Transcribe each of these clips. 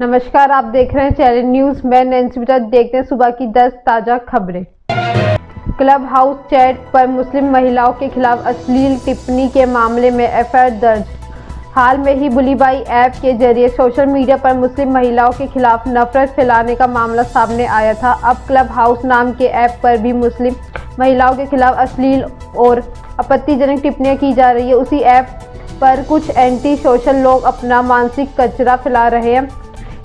नमस्कार, आप देख रहे हैं चैनल न्यूज। मैं नैन्सी बिटा। देखते हैं सुबह की 10 ताजा खबरें। क्लब हाउस चैट पर मुस्लिम महिलाओं के खिलाफ अश्लील टिप्पणी के मामले में एफआईआर दर्ज। हाल में ही बुली बाई ऐप के जरिए सोशल मीडिया पर मुस्लिम महिलाओं के खिलाफ नफरत फैलाने का मामला सामने आया था। अब क्लब हाउस नाम के ऐप पर भी मुस्लिम महिलाओं के खिलाफ अश्लील और आपत्तिजनक टिप्पणियां की जा रही है। उसी ऐप पर कुछ एंटी सोशल लोग अपना मानसिक कचरा फैला रहे हैं।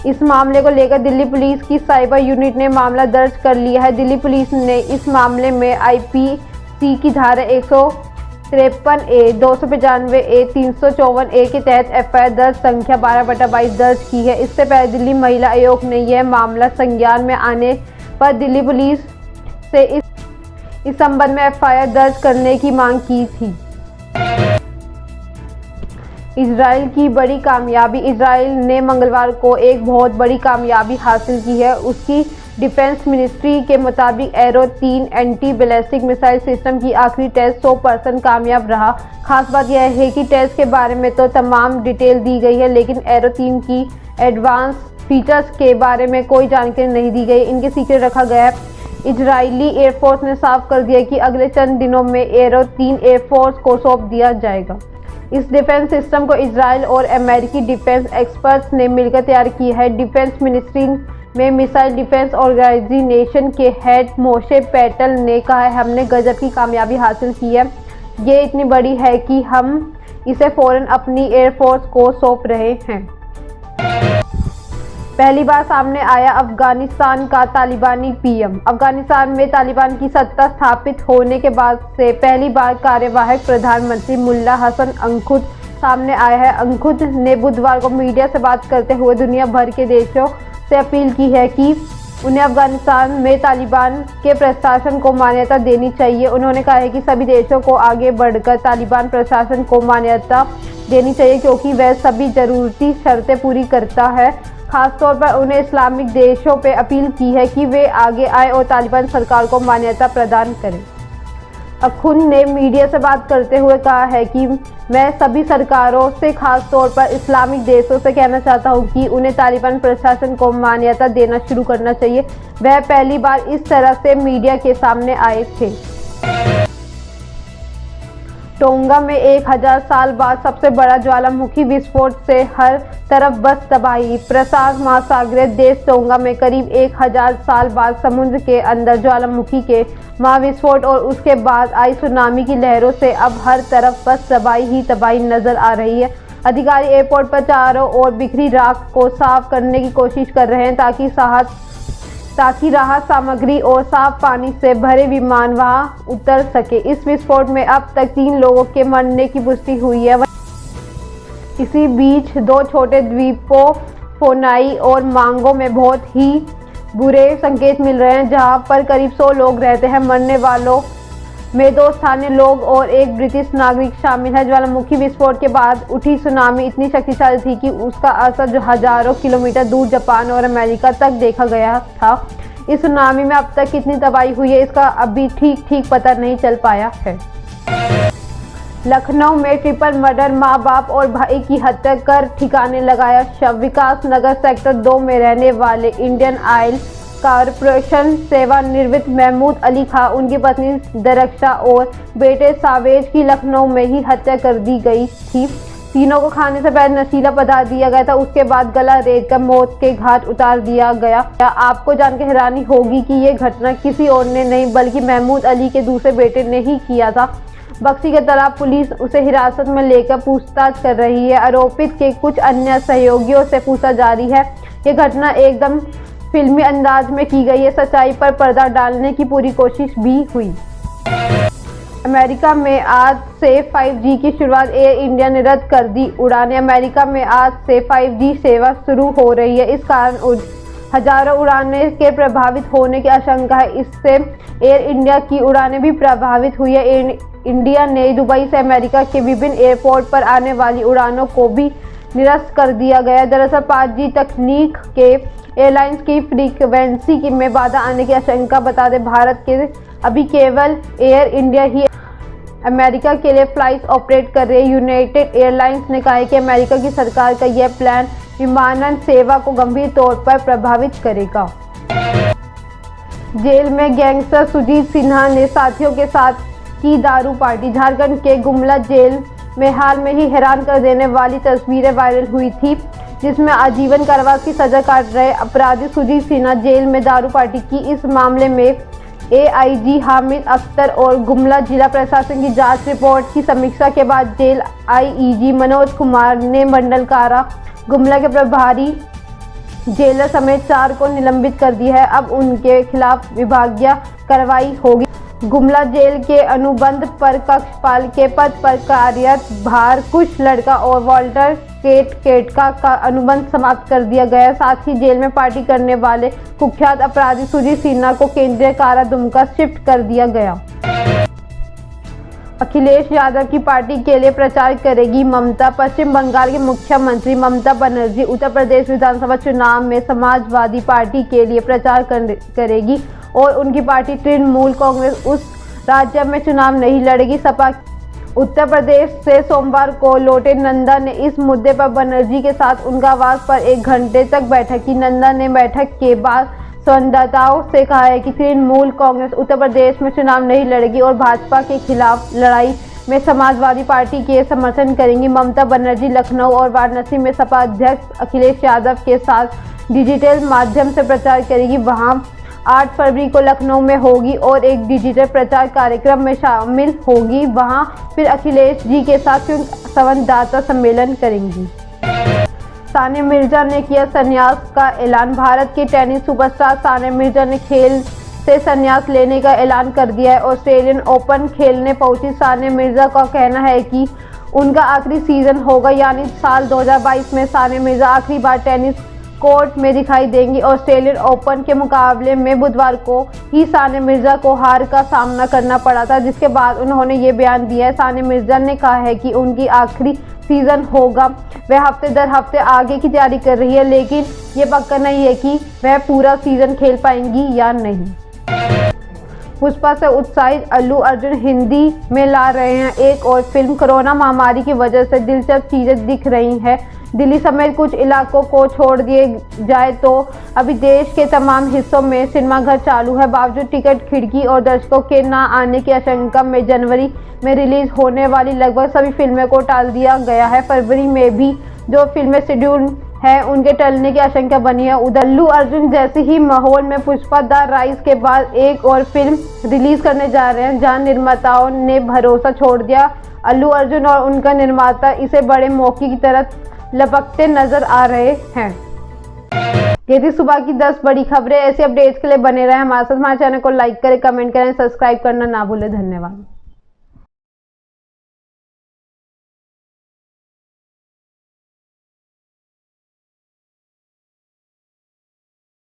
इस मामले को लेकर दिल्ली पुलिस की साइबर यूनिट ने मामला दर्ज कर लिया है। दिल्ली पुलिस ने इस मामले में आईपीसी की धारा 153A, 295A, 354A के तहत एफआईआर दर्ज संख्या 12/22 दर्ज की है। इससे पहले दिल्ली महिला आयोग ने यह मामला संज्ञान में आने पर दिल्ली पुलिस से इस संबंध में एफआईआर दर्ज करने की मांग की थी। इजराइल की बड़ी कामयाबी। इजराइल ने मंगलवार को एक बहुत बड़ी कामयाबी हासिल की है। उसकी डिफेंस मिनिस्ट्री के मुताबिक arrow 3 anti ballistic missile system की आखिरी टेस्ट 100% कामयाब रहा। खास बात यह है कि टेस्ट के बारे में तो तमाम डिटेल दी गई है, लेकिन एरो 3 की एडवांस फीचर्स के बारे में कोई जानकारी नहीं दी गई। इनके सीक्रेट रखा गया है। इजरायली एयरफोर्स ने साफ कर दिया कि अगले चंद दिनों में एरो 3 एयरफोर्स को सौंप दिया जाएगा। इस डिफेंस सिस्टम को इजराइल और अमेरिकी डिफेंस एक्सपर्ट्स ने मिलकर तैयार किया है। डिफेंस मिनिस्ट्री में मिसाइल डिफेंस ऑर्गेनाइजेशन के हेड मोशे पैटेल ने कहा है, हमने गजब की कामयाबी हासिल की है। ये इतनी बड़ी है कि हम इसे फौरन अपनी एयरफोर्स को सौंप रहे हैं। पहली बार सामने आया अफगानिस्तान का तालिबानी पीएम। अफगानिस्तान में तालिबान की सत्ता स्थापित होने के बाद से पहली बार कार्यवाहक प्रधानमंत्री मुल्ला हसन अंकुद सामने आया है। अंकुद ने बुधवार को मीडिया से बात करते हुए दुनिया भर के देशों से अपील की है कि उन्हें अफगानिस्तान में तालिबान के प्रशासन को मान्यता देनी चाहिए। उन्होंने कहा है कि सभी देशों को आगे बढ़कर तालिबान प्रशासन को मान्यता देनी चाहिए, क्योंकि वह सभी जरूरी शर्तें पूरी करता है। खासतौर पर उन्हें इस्लामिक देशों पर अपील की है कि वे आगे आए और तालिबान सरकार को मान्यता प्रदान करें। अंकुद ने मीडिया से बात करते हुए कहा है कि मैं सभी सरकारों से, खासतौर पर इस्लामिक देशों से कहना चाहता हूं कि उन्हें तालिबान प्रशासन को मान्यता देना शुरू करना चाहिए। वह पहली बार इस तरह से मीडिया के सामने आए थे। टोंगा में 1000 साल बाद सबसे बड़ा ज्वालामुखी विस्फोट से हर तरफ बस तबाही। प्रशांत महासागरीय देश टोंगा में करीब 1000 साल बाद समुद्र के अंदर ज्वालामुखी के महाविस्फोट और उसके बाद आई सुनामी की लहरों से अब हर तरफ बस तबाही ही तबाही नजर आ रही है। अधिकारी एयरपोर्ट पर चारों ओर बिखरी राख को साफ करने की कोशिश कर रहे हैं ताकि राहत सामग्री और साफ पानी से भरे विमान वहां उतर सके। इस विस्फोट में अब तक 3 लोगों के मरने की पुष्टि हुई है। इसी बीच 2 छोटे द्वीपों फोनाई और मांगो में बहुत ही बुरे संकेत मिल रहे हैं, जहां पर करीब 100 लोग रहते हैं। मरने वालों में 2 स्थानीय लोग और 1 ब्रिटिश नागरिक शामिल है। ज्वालामुखी विस्फोट के बाद उठी सुनामी इतनी शक्तिशाली थी कि उसका असर हजारों किलोमीटर दूर जापान और अमेरिका तक देखा गया था। इस सुनामी में अब तक कितनी तबाही हुई है, इसका अभी ठीक पता नहीं चल पाया है। लखनऊ में ट्रिपल मर्डर, मां बाप और भाई की हत्या कर ठिकाने लगाया शव। विकास नगर सेक्टर 2 में रहने वाले इंडियन ऑयल कारपोरेशन सेवानिवृत्त महमूद अली खां, उनकी पत्नी दरक्षा और बेटे सावेज की लखनऊ में ही हत्या कर दी गई थी। तीनों को खाने से पहले नशीला पदार्थ दिया गया था, उसके बाद गला रेत कर मौत के घाट उतार दिया गया। आपको जानकर हैरानी होगी कि ये घटना किसी और ने नहीं बल्कि महमूद अली के दूसरे बेटे ने ही किया था। बक्सी के तालाब पुलिस उसे हिरासत में लेकर पूछताछ कर रही है। आरोपित के कुछ अन्य सहयोगियों से पूछा जारी है। ये घटना एकदम फिल्मी अंदाज में की गई है। सच्चाई पर पर्दा डालने की पूरी कोशिश भी हुई। अमेरिका में आज से 5G की शुरुआत। एयर इंडिया ने रद्द कर दी उड़ानें। अमेरिका में आज से 5G सेवा शुरू हो रही है। इस कारण हजारों उड़ानें के प्रभावित होने की आशंका है। इससे एयर इंडिया की उड़ानें भी प्रभावित हुई है। एयर इंडिया ने दुबई से अमेरिका के विभिन्न एयरपोर्ट पर आने वाली उड़ानों को भी निरस्त कर दिया गया। दरअसल 5G तकनीक के एयरलाइंस की फ्रीक्वेंसी में बाधा आने की आशंका। बता दें, भारत के अभी केवल एयर इंडिया ही अमेरिका के लिए फ्लाइट्स ऑपरेट कर रही है। यूनाइटेड एयरलाइंस ने कहा है कि अमेरिका की सरकार का यह प्लान विमानन सेवा को गंभीर तौर पर प्रभावित करेगा। जेल में गैंगस्टर सुजीत सिन्हा ने साथियों के साथ की दारू पार्टी। झारखंड के गुमला जेल में हाल में ही हैरान कर देने वाली तस्वीरें वायरल हुई थी, जिसमें आजीवन कारावास की सजा काट रहे अपराधी सुजीत सिन्हा जेल में दारू पार्टी की। इस मामले में AIG हामिद अख्तर और गुमला जिला प्रशासन की जांच रिपोर्ट की समीक्षा के बाद जेल IEG मनोज कुमार ने मंडल कारा गुमला के प्रभारी जेलर समेत 4 को निलंबित कर दिया है। अब उनके खिलाफ विभागीय कार्रवाई होगी। गुमला जेल के अनुबंध पर कक्षपाल के पद पर कार्यरत भार कुश लड़का और वॉल्टर केटका का अनुबंध समाप्त कर दिया गया। साथ ही जेल में पार्टी करने वाले कुख्यात अपराधी सुजीत सिन्हा को केंद्रीय कारा दुमका शिफ्ट कर दिया गया। अखिलेश यादव की पार्टी के लिए प्रचार करेगी ममता। पश्चिम बंगाल के मुख्यमंत्री ममता बनर्जी उत्तर प्रदेश विधानसभा चुनाव में समाजवादी पार्टी के लिए प्रचार करेगी और उनकी पार्टी तृणमूल कांग्रेस उस राज्य में चुनाव नहीं लड़ेगी। सपा उत्तर प्रदेश से सोमवार को लौटे नंदा ने इस मुद्दे पर बनर्जी के साथ उनका आवास पर 1 घंटे तक बैठक की। नंदा ने बैठक के बाद संवाददाताओं से कहा है कि तृणमूल कांग्रेस उत्तर प्रदेश में चुनाव नहीं लड़ेगी और भाजपा के खिलाफ लड़ाई में समाजवादी पार्टी के समर्थन करेंगी। ममता बनर्जी लखनऊ और वाराणसी में सपा अध्यक्ष अखिलेश यादव के साथ डिजिटल माध्यम से प्रचार करेगी। वहां 8 फरवरी को लखनऊ में होगी और एक डिजिटल प्रचार कार्यक्रम में शामिल होगी। वहां फिर अखिलेश जी के साथ संवाददाता सम्मेलन करेंगी। सानिया मिर्जा ने किया संन्यास का ऐलान। भारत के टेनिस सुपरस्टार सानिया मिर्जा ने खेल से संन्यास लेने का ऐलान कर दिया है। ऑस्ट्रेलियन ओपन खेलने पहुंची सानिया मिर्जा का कहना है कि उनका आखिरी सीजन होगा, यानी साल 2022 में सानिया मिर्जा आखिरी बार टेनिस कोर्ट में दिखाई देंगी। ऑस्ट्रेलियन ओपन के मुकाबले में बुधवार को ही सानिया मिर्जा को हार का सामना करना पड़ा था, जिसके बाद उन्होंने ये बयान दिया है। सानिया मिर्जा ने कहा है कि उनकी आखिरी सीजन होगा। वह हफ्ते दर हफ्ते आगे की तैयारी कर रही है, लेकिन ये पक्का नहीं है कि वह पूरा सीजन खेल पाएंगी या नहीं। पुष्पा से उत्साहित अल्लू अर्जुन हिंदी में ला रहे हैं एक और फिल्म। कोरोना महामारी की वजह से दिलचस्प चीजें दिख रही हैं। दिल्ली समेत कुछ इलाकों को छोड़ दिए जाए तो अभी देश के तमाम हिस्सों में सिनेमाघर चालू है। बावजूद टिकट खिड़की और दर्शकों के न आने की आशंका में जनवरी में रिलीज होने वाली लगभग सभी फिल्मों को टाल दिया गया है। फरवरी में भी जो फिल्में शेड्यूल है उनके टलने की आशंका बनी है। उधर अल्लू अर्जुन जैसे ही माहौल में पुष्पा द राइज के बाद एक और फिल्म रिलीज करने जा रहे हैं, जहां निर्माताओं ने भरोसा छोड़ दिया। अल्लू अर्जुन और उनका निर्माता इसे बड़े मौके की तरह लपकते नजर आ रहे हैं। ये थी सुबह की 10 बड़ी खबरें। ऐसे अपडेट्स के लिए बने रहे हमारे साथ। हमारे चैनल को लाइक करें, कमेंट करें, सब्सक्राइब करना ना भूलें। धन्यवाद।